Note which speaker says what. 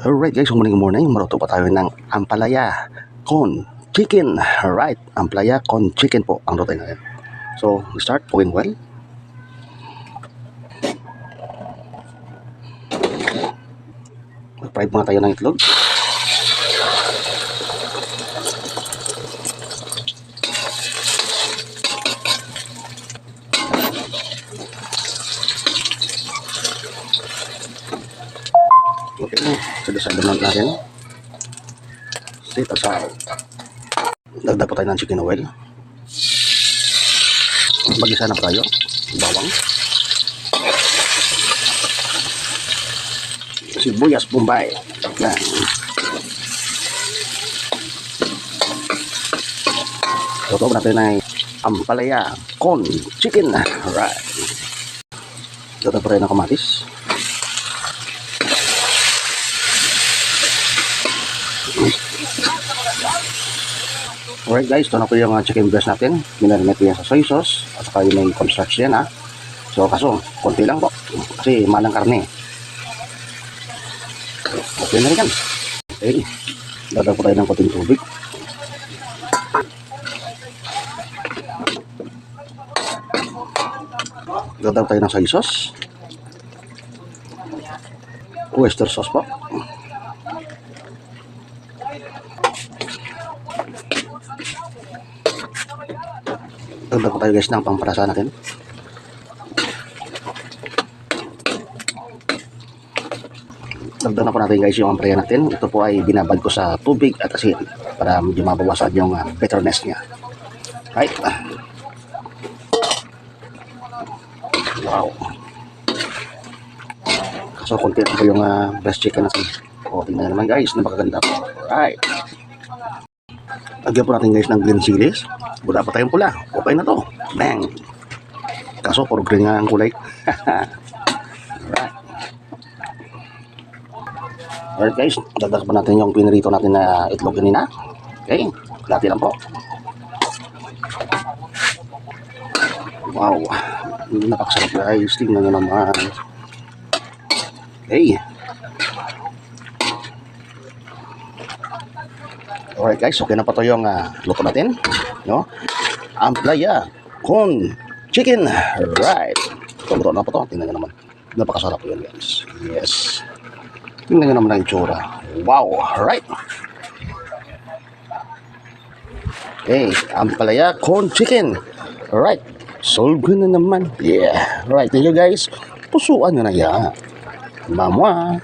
Speaker 1: Alright guys, good morning. Maluto pa tayo ng ampalaya con chicken. Alright, ampalaya con chicken po ang luto natin. So, we start going well. Mag-fry muna tayo ng itlog. Okay, so design natin. Set aside. Dagdag po tayo ng chicken oil. Mag-isa na po tayo. Bawang. Sibuyas Bombay. Yan. Luto po natin ay ampalaya con chicken. Alright. Dagdag po tayo ng kamatis. Alright guys, ito na po yung chicken breast natin. Minarinate ko yan sa soy sauce at saka yung may cornstarch yan ha. So kaso, konti lang po kasi malang karne. Okay na rin yan. Okay, dagdag po tayo ng konting tubig. Dagdag tayo ng soy sauce, oyster sauce po. Dagdag po tayo guys ng pangparasa natin. Dagdag na po natin guys yung ampalaya natin. Ito po ay binabad ko sa tubig at asin para medyo mabawasan yung bitterness niya. Right. Wow. So konti po yung breast chicken natin. O tingnan naman guys, napakaganda po. Right. Lagyan po natin guys ng green chilies. Wala pa tayong pula. Okay na to. Bang! Kaso puro green nga ang kulay. Alright. Alright guys, dagdag pa natin yung pinirito natin na itlog kanina. Okay, lati lang po. Wow, napakasarap guys. Tingnan nyo naman. Okay. Alright guys, okay na pa to yung luto natin. No? Ampalaya con chicken. Right. Luto na pa to. Tingnan nyo naman. Napakasarap yun guys. Yes. Tingnan nyo naman ang itsura. Wow. Right. Okay. Ampalaya con chicken. Right. Solve na naman. Yeah. Right. Thank you guys. Pusuan nyo na yan. Mama.